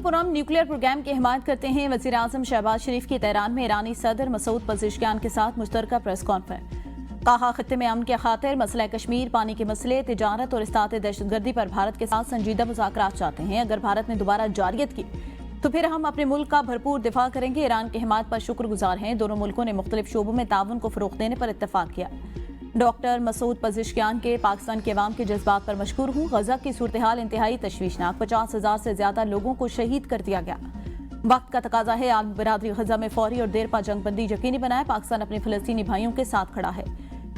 पुरम nuclear programme की हिमायत करते हैं। वज़ीर आज़म शहबाज शरीफ की तेहरान में ईरानी सदर मसूद पज़ेश्कियान के साथ मुश्तरका प्रेस कॉन्फ्रेंस। कहा, खत्ते में अमन के खातिर मसला कश्मीर, पानी के मसले, तिजारत और इस्तात दहशतगर्दी पर भारत के साथ संजीदा मुज़ाकरात चाहते हैं। अगर भारत ने दोबारा जारियत की तो फिर हम अपने मुल्क का भरपूर दिफा करेंगे। ईरान की हिमायत पर शुक्रगुजार हैं। दोनों मुल्कों ने मुख्तलिफ शोबों में ताउन को फ़रोग़ देने पर इत्तफाक किया। डॉक्टर मसूद पज़ेश्कियान के पाकिस्तान के अवाम के जज्बात पर मशकूर हूँ। गजा की सूरत हाल इंतहाई तशवीशनाक, 50,000 से ज्यादा लोगों को शहीद कर दिया गया। वक्त का तकाजा है आलम बरादरी गजा में फौरी और देरपा जंगबंदी यकीनी बनाए। पाकिस्तान अपने फ़लस्तीनी भाइयों के साथ खड़ा है।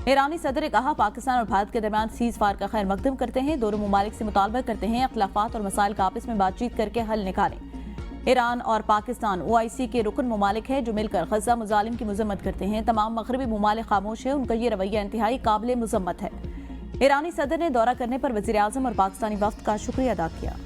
ईरानी सदर ने कहा, पाकिस्तान और भारत के दरमियान सीज़ फायर का खैर मकदम करते हैं। दोनों मुमालिक से मुतालबा करते हैं अख्लाफात और मसाइल का आपस में बातचीत करके हल निकालें। ईरान और पाकिस्तान OIC के रुकन मुमालिक है जो मिलकर गजा मुजालिम की मजम्मत करते हैं। तमाम मगरबी मुमालिक खामोश है। उनका ये रवैया इंतहाई काबिल मजम्मत है। ईरानी सदर ने दौरा करने पर वज़ीर आज़म और पाकिस्तानी वफ्द का शुक्रिया अदा किया।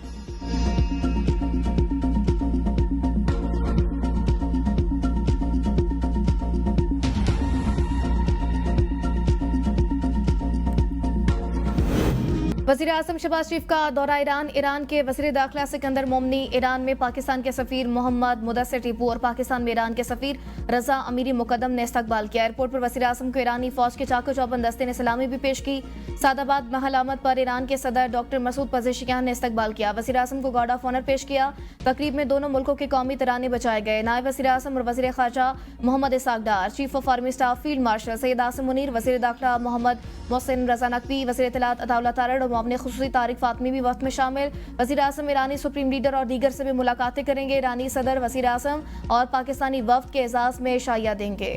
वज़ीर आज़म शहबाज शरीफ का दौरा ईरान के वज़ीर दाखिला सिकंदर मोमनी, ईरान में पाकिस्तान के सफ़ीर मोहम्मद मुदस्सिर टीपू और पाकिस्तान में ईरान के सफ़ीर रजा अमीरी मुकद्दम ने इस्तकबाल किया। एयरपोर्ट पर वज़ीर आज़म को ईरानी फौज के चाको चौबंद दस्ते ने सलामी भी पेश की। सादाबाद महल आमद पर ईरान के सदर डॉक्टर मसूद पज़ेश्कियान ने इस्तकबाल किया। वज़ीर आज़म को गार्ड ऑफ ऑनर पेश किया। तकरीब में दोनों मुल्कों के कौमी तराने बजाए गए। नायब वज़ीर आज़म और वज़ीर ख़ारजा Mohammad Ishaq Dar, chief of army staff field marshal Syed Asim Munir, वज़ीर दाखिला मोहम्मद मोहसिन रजा नकवी, वज़ीर इत्तलात अताउल्लाह तारड़ और मुआविन ख़ुसूसी तारिक फातमी भी वक्त में शामिल। वज़ीर आज़म ईरानी सुप्रीम लीडर और दीगर से भी मुलाकातें करेंगे। ईरानी सदर वज़ीर आज़म और पाकिस्तानी वफ्द के एजाज़ में शाइया देंगे।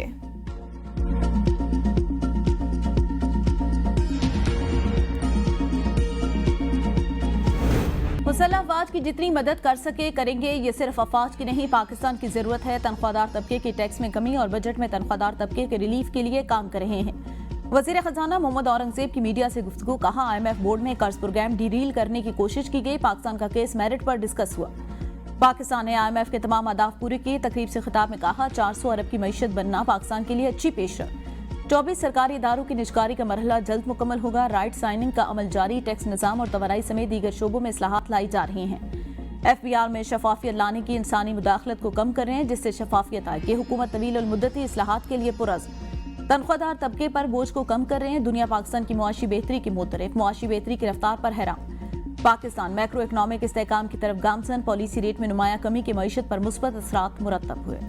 मुसल्लह अफवाज की जितनी मदद कर सके करेंगे। ये सिर्फ अफवाज की नहीं, पाकिस्तान की जरूरत है। तनख्वाहदार तबके की टैक्स में कमी और बजट में तनख्वाहदार तबके के रिलीफ के लिए काम कर रहे हैं। वज़ीर खजाना मोहम्मद औरंगजेब की मीडिया से गुफ्तगू। कहा, IMF बोर्ड में कर्ज प्रोग्राम डीरील करने की कोशिश की गई। पाकिस्तान का केस मेरिट पर डिस्कस हुआ। पाकिस्तान ने IMF के तमाम अहदाफ पूरे किए। तकरीब से खिताब में कहा, 400 अरब की मईशत बनना पाकिस्तान के लिए अच्छी पेशरफ। 24 सरकारी इदारों की निजकारी का मरहला जल्द मुकम्मल होगा। राइट साइनिंग का अमल जारी। टैक्स निज़ाम और तवानाई समेत दीगर शोबों में इस्लाहात लाई जा रही हैं। FBR में शफाफियत लाने की इंसानी मुदाखलत को कम कर रहे हैं, जिससे शफाफियत आए कि हुकूमत तवील और मुद्दती इस्लाहात के लिए पुरज़्म। तनख्वाहदार तबके पर बोझ को कम कर रहे हैं। दुनिया पाकिस्तान की मुआशी बेहतरी की मुतरफ, मुआशी बेहतरी की रफ्तार पर हैरान। पाकिस्तान मैक्रो इकनॉमिक इस्तेहकाम की तरफ गामजन। पॉलिसी रेट में नुमाया कमी की मईशत पर मुस्बत असरात मुरतब हुए।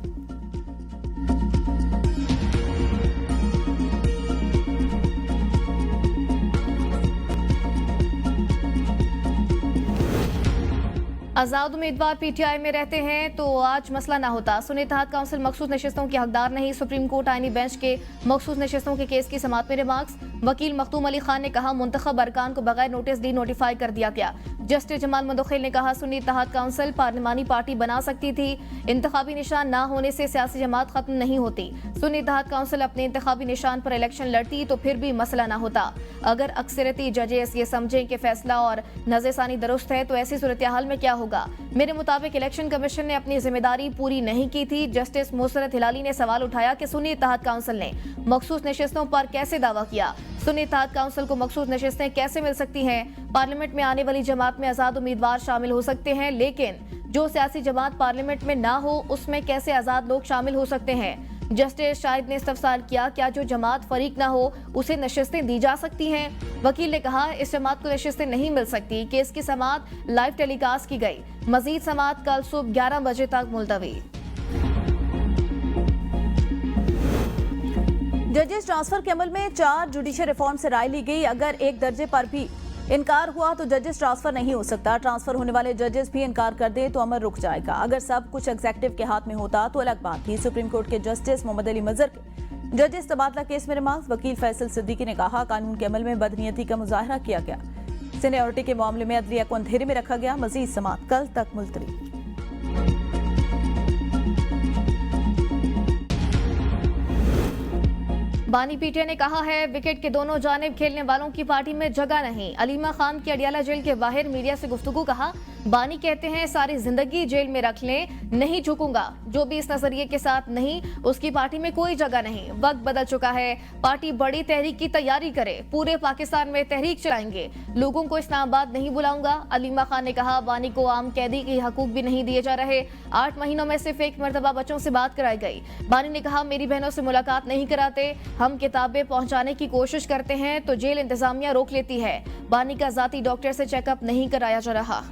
आज़ाद उम्मीदवार PTI में रहते हैं तो आज मसला ना होता। सुन्नी इत्तेहाद काउंसिल मखसूस नशिस्तों की हकदार नहीं। सुप्रीम कोर्ट आईनी बेंच के मखसूस नशिस्तों के केस की समाअत में रिमार्क्स। वकील मखदूम अली खान ने कहा, मुंतखब अरकान को बगैर नोटिस डी नोटिफाई कर दिया गया। जस्टिस जमाल मंदोखेल ने कहा, सुन्नी इत्तेहाद काउंसिल पार्लिमानी पार्टी बना सकती थी। इंतखाबी निशान ना होने से सियासी जमात खत्म नहीं होती। सुन्नी इत्तेहाद काउंसिल अपने इंतखाबी निशान पर इलेक्शन लड़ती तो फिर भी मसला ना होता। अगर अक्सरती जजेस ये समझें कि फैसला और नज़रसानी दुरुस्त है तो ऐसी सूरत हाल में क्या होगा। मेरे मुताबिक इलेक्शन कमीशन ने अपनी जिम्मेदारी पूरी नहीं की थी। जस्टिस मुसरत हिलाली ने सवाल उठाया कि सुन्नी इत्तेहाद काउंसिल ने मखसूस नशिस्तों पर कैसे दावा किया। सुन्नी इत्तेहाद काउंसिल को मखसूस नशिस्तें कैसे मिल सकती हैं। पार्लियामेंट में आने वाली जमात में आज़ाद उम्मीदवार शामिल हो सकते हैं, लेकिन जो सियासी जमात पार्लियामेंट में ना हो उसमें कैसे आज़ाद लोग शामिल हो सकते हैं। जस्टिस शाहिद ने इस्तफसार किया, क्या जो जमात फरीक ना हो उसे नशिस्तें दी जा सकती हैं। वकील ने कहा, इस जमात को नशिस्तें नहीं मिल सकती। केस की समाअत लाइव टेलीकास्ट की गई। मजीद समाअत कल सुबह 11 बजे तक मुलतवी। जजेस ट्रांसफर के अमल में 4 जुडिशियल रिफॉर्म से राय ली गई। अगर एक दर्जे पर भी इनकार हुआ तो जजेस ट्रांसफर नहीं हो सकता। ट्रांसफर होने वाले जजेस भी इनकार कर दे तो अमल रुक जाएगा। अगर सब कुछ एग्जीक्यूटिव के हाथ में होता तो अलग बात थी। सुप्रीम कोर्ट के जस्टिस मोहम्मद अली मजहर के जजेस तबादला केस में रिमार्क्स। वकील फैसल सिद्दीकी ने कहा, कानून के अमल में बदनीयती का मुजाहरा किया गया। सीनियरिटी के मामले में अदलिया को अंधेरे में रखा गया। मजीद समाअत कल तक मुलतवी। बानी पीटीआई ने कहा है विकेट के दोनों जानिब खेलने वालों की पार्टी में जगह नहीं। अलीमा खान की अडियाला जेल के बाहर मीडिया से गुफ्तगू। कहा बानी कहते हैं सारी जिंदगी जेल में रख लें, नहीं झुकूंगा। जो भी इस नजरिए के साथ नहीं, उसकी पार्टी में कोई जगह नहीं। वक्त बदल चुका है, पार्टी बड़ी तहरीक की तैयारी करे, पूरे पाकिस्तान में तहरीक चलाएंगे, लोगों को इस्लामाबाद नहीं बुलाऊंगा। अलीमा खान ने कहा बानी को आम कैदी के हकूक भी नहीं दिए जा रहे। 8 महीनों में सिर्फ एक मरतबा बच्चों से बात कराई गई। बानी ने कहा मेरी बहनों से मुलाकात नहीं कराते, हम किताबें पहुंचाने की कोशिश करते हैं तो जेल इंतजामिया रोक लेती है। बानी का जाती डॉक्टर से चेकअप नहीं कराया जा रहा।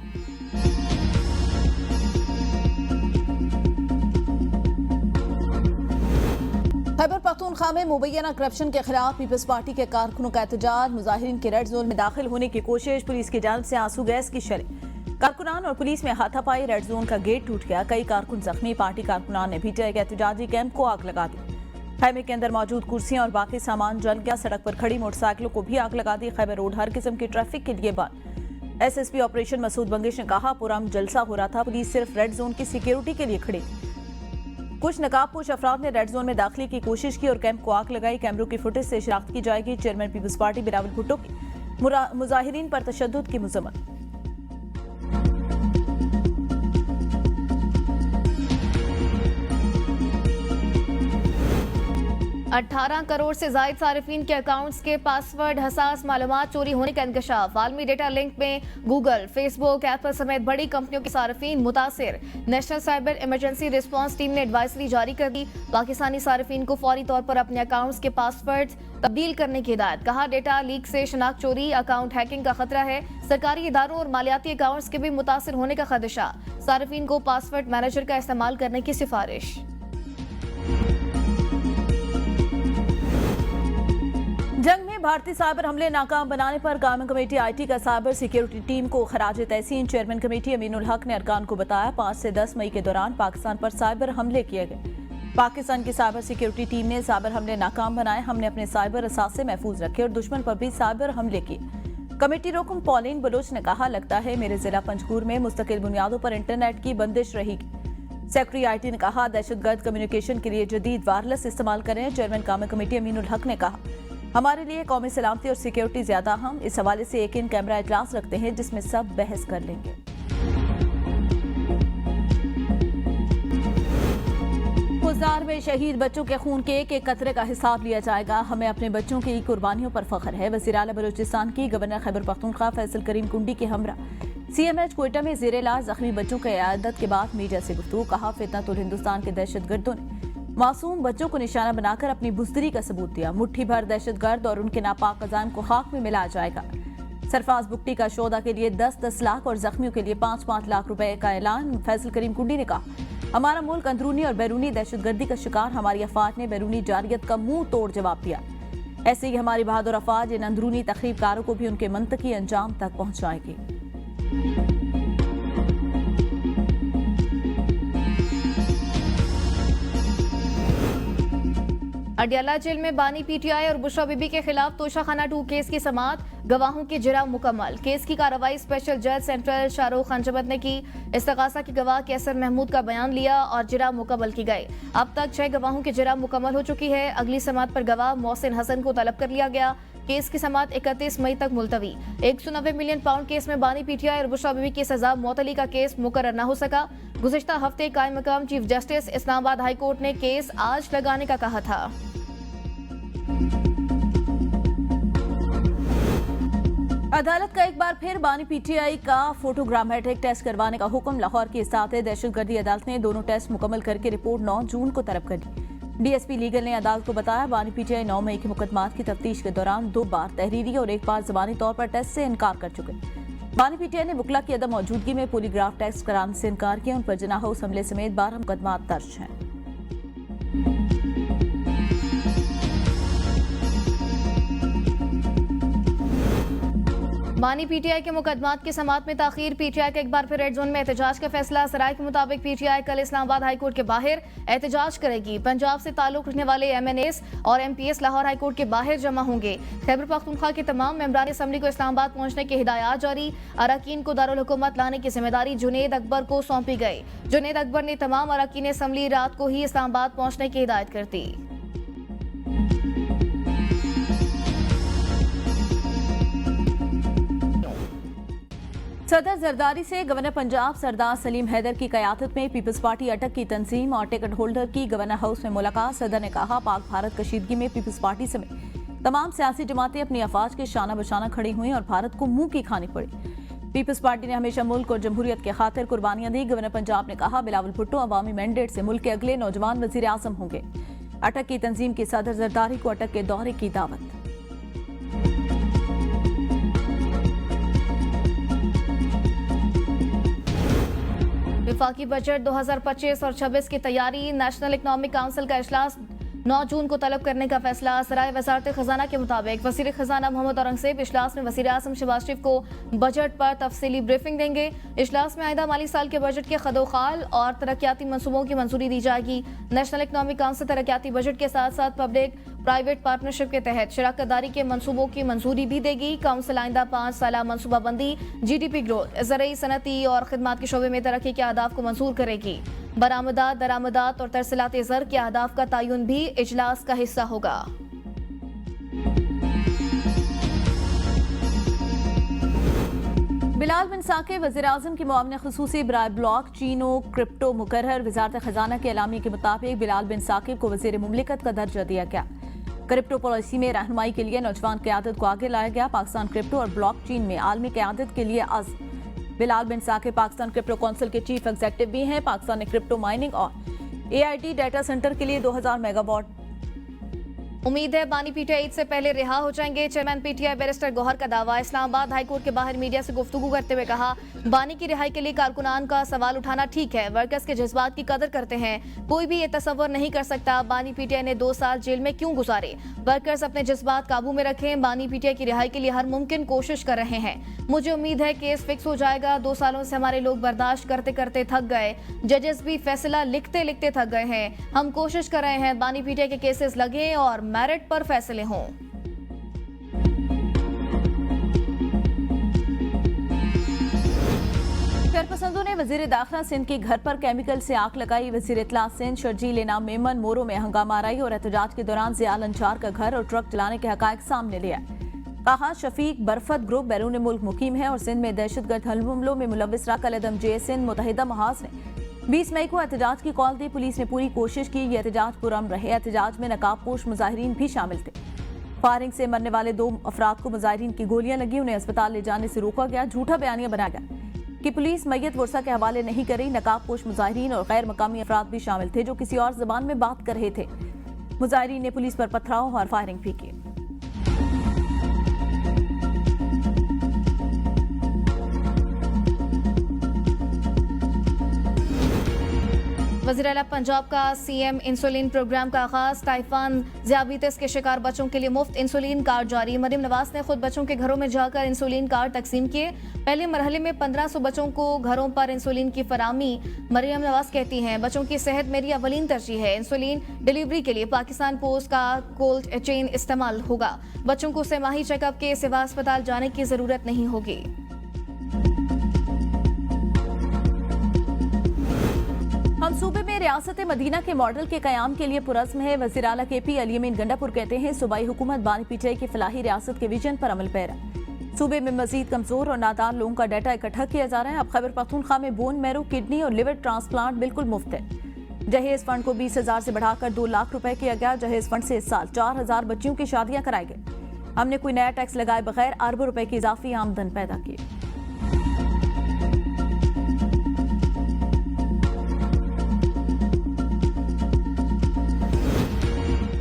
खैबर पख्तूनख्वा में मुबैना करप्शन के खिलाफ पीपल्स पार्टी के कारकुनों का एहतजाज। मुजाहिरीन के रेड जोन में दाखिल होने की कोशिश, पुलिस की जानिब से आंसू गैस की शरे। कारकुनान और पुलिस में हाथापाई, रेड जोन का गेट टूट गया, कई कारकुन जख्मी। पार्टी कारकुनान ने पीटीआई के एहतजाजी कैंप को आग लगा दी। खैमे के अंदर मौजूद कुर्सियां और बाकी सामान जल गया। सड़क पर खड़ी मोटरसाइकिलों को भी आग लगा दी। खैबर रोड हर किस्म की ट्रैफिक के लिए बंद। एसएसपी ऑपरेशन मसूद बंगिश ने कहा पुरअमन जलसा हो रहा था, पुलिस सिर्फ रेड जोन की सिक्योरिटी के लिए खड़ी थी। कुछ नकाबपोश अफराद ने रेड जोन में दाखिले की कोशिश की और कैंप को आग लगाई। कैमरों की फुटेज से शिनाख्त की जाएगी। Chairman peoples party Bilawal Bhutto की मुजाहिरीन पर तशद्दुद की मजम्मत। 18 करोड़ से जायद सारिफिन के अकाउंट्स के पासवर्ड हसास मालूमात चोरी होने का इंकशाफ। आलमी डेटा लिंक में गूगल, फेसबुक, एप्पल समेत बड़ी कंपनियों के सारिफिन मुतासिर। National cyber emergency response team ने एडवाइजरी जारी कर दी। पाकिस्तानी सारिफिन को फौरी तौर पर अपने अकाउंट्स के पासवर्ड तब्दील करने की हिदायत। कहा डेटा लीक से शनाख्त चोरी, अकाउंट हैकिंग का खतरा है। सरकारी इदारों और मालियाती अकाउंट्स के भी मुतासिर होने का खदशा। सारिफिन को पासवर्ड मैनेजर का इस्तेमाल करने की सिफारिश। जंग में भारतीय साइबर हमले नाकाम बनाने पर कायम कमेटी आईटी का साइबर सिक्योरिटी टीम को खराज तहसीन। चेयरमैन कमेटी अमीनुल हक ने अरकान को बताया 5 से 10 मई के दौरान पाकिस्तान पर साइबर हमले किए गए। पाकिस्तान की साइबर सिक्योरिटी टीम ने साइबर हमले नाकाम बनाए। हमने अपने साइबर असासे महफूज रखे और दुश्मन पर भी साइबर हमले किए। कमेटी रुकन पॉलिन बलोच ने कहा लगता है मेरे जिला पंजगूर में मुस्तकिल बुनियादों पर इंटरनेट की बंदिश रहेगी। सेक्रेटरी आईटी ने कहा दहशतगर्द कम्युनिकेशन के लिए जदीद वायरलेस इस्तेमाल करें। चेयरमैन कायम कमेटी अमीनुल हक ने कहा हमारे लिए कौमी सलामती और सिक्योरिटी ज्यादा हम इस हवाले से एक इन कैमरा इजलास रखते हैं जिसमें सब बहस कर लेंगे। गुलजार में शहीद बच्चों के खून के एक एक कतरे का हिसाब लिया जाएगा। हमें अपने बच्चों की कुर्बानियों पर फख्र है। वज़ीर आला बलूचिस्तान की गवर्नर खैबर पख्तूनख्वा फैसल करीम कुंडी के हमरा सीएमएच क्वेटा में ज़ेर इलाज जख्मी बच्चों के इयादत के बाद मीडिया से गुफ्तगू। कहा फितनतुल हिंदुस्तान के दहशतगर्दों ने मासूम बच्चों को निशाना बनाकर अपनी बुज़दिली का सबूत दिया। मुट्ठी भर दहशतगर्द और उनके नापाक अज़ाइम को खाक में मिलाया जाएगा। सरफराज बुकटी का शोधा के लिए 10-10 लाख और जख्मियों के लिए 5-5 लाख रुपए का ऐलान। फैसल करीम कुंडी ने कहा हमारा मुल्क अंदरूनी और बैरूनी दहशतगर्दी का शिकार। हमारी अफवाज ने बैरूनी जारियत का मुंह तोड़ जवाब दिया। ऐसे ही हमारी बहादुर अफवाज इन अंदरूनी तखरीबकारों को भी उनके मंतकी अंजाम तक पहुंचाएगी। अडियाला जेल में बानी पीटीआई और बुशरा बीबी के खिलाफ तोशाखाना 2 केस की समाअत। गवाहों की जिरा मुकम्मल। केस की कार्रवाई स्पेशल जज सेंट्रल शाहरुख खंजबत ने की। इस्तगासा के गवाह कैसर महमूद का बयान लिया और जिरा मुकम्मल की गई। अब तक 6 गवाहों की जिरा मुकम्मल हो चुकी है। अगली समाअत पर गवाह मोहसिन हसन को तलब कर लिया गया। केस की समाअत 31 मई तक मुलतवी। 190 मिलियन पाउंड केस में बानी पीटीआई और बुशरा बीबी की सजा मुअत्तली का केस मुकर्रर न हो सका। गुज़िश्ता हफ्ते कायम मकाम chief justice Islamabad high court ने केस आज लगाने का कहा था। अदालत का एक बार फिर बानी पीटीआई का फोटोग्रामेट्रिक टेस्ट करवाने का हुक्म। लाहौर की इस्ताते दहशतगर्दी अदालत ने दोनों टेस्ट मुकम्मल करके रिपोर्ट 9 जून को तलब कर दी। डीएसपी लीगल ने अदालत को बताया बानी पीटीआई 9 मई के मुकदमात की तफ्तीश के दौरान 2 बार तहरीरी और 1 बार ज़बानी तौर पर टेस्ट से इनकार कर चुके। बानी पीटीआई ने वकला की अदम मौजूदगी में पोलीग्राफ टेस्ट कराने से इनकार किया। उन पर जनाह हाउस हमले समेत 12 मुकदमात दर्ज हैं। बानी पीटीआई के मुकदमात की समाअत में ताखीर। पीटीआई का एक बार फिर रेड जोन में एहतजाज का फैसला। सराय के मुताबिक पीटीआई कल इस्लामाबाद हाई कोर्ट के बाहर एहतजाज करेगी। पंजाब से ताल्लुक रखने वाले एमएनएस और एमपीएस लाहौर हाई कोर्ट के बाहर जमा होंगे। खैबर पख्तूनख्वा के तमाम मेंबरान असम्बली को इस्लामाबाद पहुंचने की हिदायत जारी। अरकान को दारुल हुकूमत लाने की जिम्मेदारी जुनैद अकबर को सौंपी गई। जुनैद अकबर ने तमाम अरकान असम्बली रात को ही इस्लामाबाद पहुंचने की हिदायत कर दी। सदर जरदारी से गवर्नर पंजाब सरदार सलीम हैदर की क़यादत में पीपल्स पार्टी अटक की तंजीम और टिकट होल्डर की गवर्नर हाउस में मुलाकात। सदर ने कहा, पाक भारत कशीदगी में पीपल्स पार्टी समेत तमाम सियासी जमातें अपनी अफवाज के शाना बशाना खड़ी हुई और भारत को मुंह की खानी पड़ी। पीपल्स पार्टी ने हमेशा मुल्क और जमहूरियत के खातिर कुर्बानियां दी। गवर्नर पंजाब ने कहा, बिलावल भुट्टो अवामी मैंडेट से मुल्क के अगले नौजवान वजीर आजम होंगे। अटक की तंजीम की सदर जरदारी को अटक के दौरे की दावत। विफाकी बजट 2025 और 26 की तैयारी। नेशनल इकनॉमिक काउंसिल का इजलास 9 जून को तलब करने का फैसला। सराय वजारत खजाना के मुताबिक वजीर खजाना मोहम्मद औरंगजेब इजलास में वजीर आजम शहबाज शरीफ को बजट पर तफसीली ब्रीफिंग देंगे। इजलास में आइंदा माली साल के बजट के खदोखाल और तरक्याती मनसूबों की मंजूरी दी जाएगी। नेशनल इकनॉमिक काउंसिल तरक्याती बजट के साथ साथ पब्लिक प्राइवेट पार्टनरशिप के तहत शराकतदारी के मंसूबों की मंजूरी भी देगी। काउंसिल आइंदा 5 साला मनसूबाबंदी, GDP ग्रोथ, ज़राई सनती और खिदमात के शोबे में तरक्की के अहदाफ को मंजूर करेगी। बरामदात, दरामदात और तरसीलात ज़र के अहदाफ का तयन भी इजलास का हिस्सा होगा। बिलाल बिन साकिब वज़ीर आज़म की मुआविन ख़ुसूसी बराए ब्लॉक चीन और क्रिप्टो मुकर्रर। वज़ारत खजाना के एलामी के मुताबिक बिलाल बिन साकिब को वज़ीर मुमलिकत का दर्जा दिया गया। क्रिप्टो पॉलिसी में रहनुमाई के लिए नौजवान क़यादत को आगे लाया गया। पाकिस्तान क्रिप्टो और ब्लॉक चीन में आलमी क़यादत के लिए बिलाल बिन साकिब पाकिस्तान क्रिप्टो काउंसिल के चीफ एग्जीक्यूटिव भी हैं। पाकिस्तान ने क्रिप्टो माइनिंग और AIT डाटा सेंटर के लिए 2000 मेगावाट। उम्मीद है बानी PTI ईद से पहले रिहा हो जाएंगे। चेयरमैन PTI बैरिस्टर गौहर का दावा। इस्लामाबाद हाईकोर्ट के बाहर मीडिया से गुफ्तगू करते हुए कहा, बानी की रिहाई के लिए कारकुनान का सवाल उठाना ठीक है, वर्कर्स के जज्बात की कदर करते हैं। कोई भी ये तसव्वुर नहीं कर सकता बानी PTI ने 2 साल जेल में क्यों गुजारे। वर्कर्स अपने जज्बात काबू में रखें। बानी PTI की रिहाई के लिए हर मुमकिन कोशिश कर रहे हैं। मुझे उम्मीद है केस फिक्स हो जाएगा। 2 सालों से हमारे लोग बर्दाश्त करते करते थक गए। जजेस भी फैसला लिखते लिखते थक गए हैं। हम कोशिश कर रहे हैं बानी PTI के केसेस लगे और मेरिट पर फैसले हों। शरपसंदों ने वजीर दाखिला सिंध के घर पर केमिकल से आग लगाई। वजीर इत्तला सिंध शर्जील इनाम मेमन मोरो में हंगामा आराई और एहतजाज के दौरान ज़ियाल अंचार का घर और ट्रक चलाने के हकायक सामने लिया। कहा, शफीक बरफत ग्रुप बैरून मुल्क मुकीम है और सिंध में दहशतगर्द हमलों में मुलविस राकल अदम जे सिंध मुतहिदा महाज ने 20 मई को एहतजाज की कॉल दी। पुलिस ने पूरी कोशिश की। ये एहतजाज पुरअमन रहे। एहतजाज में नकाबपोश मुजाहिरीन भी शामिल थे। फायरिंग से मरने वाले 2 अफराद को मुजाहिरीन की गोलियां लगी। उन्हें अस्पताल ले जाने से रोका गया। झूठा बयानिया बनाया गया कि पुलिस मैयत वर्षा के हवाले नहीं कर रही। नकाबपोश मुजाहिरीन और गैर मकामी अफराद भी शामिल थे जो किसी और जबान में बात कर रहे थे। मुजाहिरीन ने पुलिस पर पथराव और फायरिंग भी की। वज़ीर आला पंजाब का CM इंसुलिन प्रोग्राम का आगाज। टाइफान ज़ियाबीतिस के शिकार बच्चों के लिए मुफ्त इंसुलिन कार्ड जारी। मरियम नवाज ने खुद बच्चों के घरों में जाकर इंसुलिन कार्ड तकसीम किए। पहले मरहले में 1500 बच्चों को घरों पर इंसुलिन की फराहमी। मरियम नवाज कहती हैं, बच्चों की सेहत मेरी अवलीन तरजीह है। इंसुलिन डिलीवरी के लिए पाकिस्तान पोस्ट का कोल्ड चेन इस्तेमाल होगा। बच्चों को सेमाही चेकअप के सिवा अस्पताल जाने की जरूरत नहीं होगी। हम सूबे में रियासत मदीना के मॉडल के कयाम के लिए पुरज़्म है। वज़ीर आला KP अली अमीन गंडापुर कहते हैं, सूबाई हुकूमत बानी PTI की फलाही रियासत के विजन पर अमल पैरा। सूबे में मजीद कमजोर और नादार लोगों का डाटा इकट्ठा किया जा रहा है। अब खैबर पख्तूनख्वा में बोन मैरो, किडनी और लिवर ट्रांसप्लांट बिल्कुल मुफ्त है। जहेज फंड को 20,000 से बढ़ाकर 2 लाख रुपए किया गया। जहेज फंड से इस साल 4,000 बच्चियों की शादियां कराई गई। हमने कोई नया टैक्स लगाए बगैर अरबों रुपए की इजाफी आमदन पैदा की।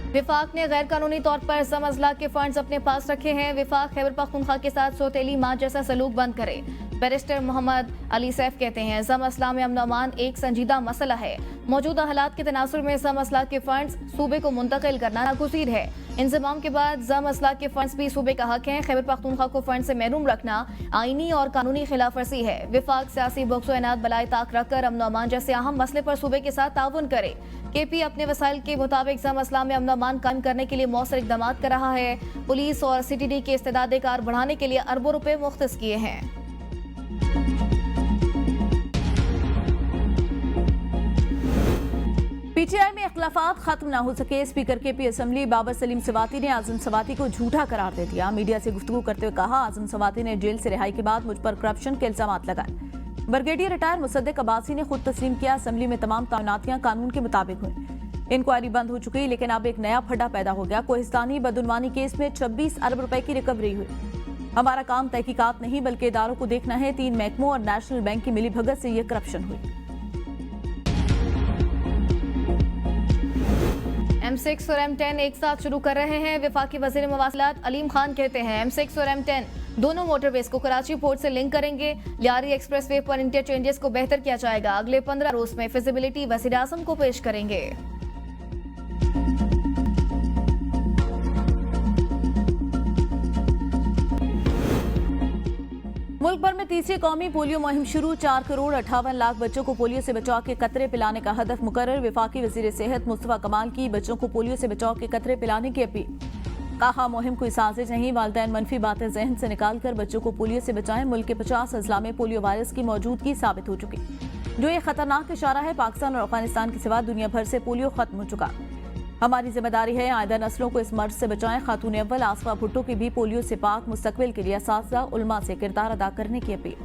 विफाक ने गैर कानूनी तौर पर जम अजला के फंड्स अपने पास रखे हैं। विफाक खैबर पख्तूनख्वा के साथ सौतेली माँ जैसा सलूक बंद करे। बैरिस्टर मोहम्मद अली सैफ कहते हैं, जम असला में अमन अमान एक संजीदा मसला है। मौजूदा हालात के तनासुर में जम असला के फंड्स सूबे को मुंतकिल करना नागुज़ीर है। इंजमाम के बाद जम असला के फंड्स भी सूबे का हक है। खैबर पख्तूनख्वा को फंड से महरूम रखना आईनी और कानूनी खिलाफ वर्जी है। विफाक सियासी बख्शो एनात बलाए ताक रखकर अमन अमान जैसे अहम मसले पर सूबे के साथ ताउन करे। KP अपने वसाइल के मुताबिक जम असला में अमन अमान कायम करने के लिए मौसर इकदाम कर रहा है। पुलिस और CTD के इस्तेदाद कार बढ़ाने के लिए अरबों रुपए मुख्तस किए हैं। पीटीआई में इख्लाफात खत्म न हो सके, स्पीकर के पी असम्बली बाबर सलीम सवाती ने आजम सवाती को झूठा करार दे दिया। मीडिया से गुफ्तगू करते हुए कहा, आजम सवाती ने जेल से रिहाई के बाद मुझ पर करप्शन के इल्जाम लगाए। ब्रिगेडियर रिटायर मुसद्दिक अब्बासी ने खुद तस्लीम किया, असम्बली में तमाम तैनातियां कानून के मुताबिक हुई। इंक्वायरी बंद हो चुकी, लेकिन अब एक नया फड्डा पैदा हो गया। कोहिस्तानी बदउनवानी केस में 26 अरब रुपए की रिकवरी हुई। हमारा काम तहकीकात नहीं बल्कि इदारों को देखना है। 3 महकमों और नेशनल बैंक की मिलीभगत से यह करप्शन हुई। M6 और M10 एक साथ शुरू कर रहे हैं। वफाकी वज़ीर मवासिलात अलीम खान कहते हैं M6 और M10 दोनों मोटरवेज को कराची पोर्ट से लिंक करेंगे। लियारी एक्सप्रेसवे पर इंटरचेंजेस को बेहतर किया जाएगा। अगले 15 रोज में फिजिबिलिटी वज़ीर आज़म को पेश करेंगे। मुल्क भर में तीसरी कौमी पोलियो मुहिम शुरू। 4 करोड़ 58 लाख बच्चों को पोलियो से बचाव के कतरे पिलाने का हदफ मुकर्रर। वफाकी वजीर सेहत मुस्तफा कमाल की बच्चों को पोलियो से बचाव के कतरे पिलाने की अपील। कहा, मुहिम कोई साजिश नहीं, वालिदैन मनफी बातें जहन से निकालकर बच्चों को पोलियो से बचाएं। मुल्क के 50 अजला में पोलियो वायरस की मौजूदगी साबित हो चुकी, जो ये खतरनाक इशारा है। पाकिस्तान और अफगानिस्तान के सिवा दुनिया भर से पोलियो खत्म हो चुका। हमारी जिम्मेदारी है आइंदा नस्लों को इस मर्ज से बचाएं। खातून अव्वल आसफा भुट्टो की भी पोलियो से पाक मुस्तकबिल के लिए असातिज़ा उलमा से किरदार अदा करने की अपील।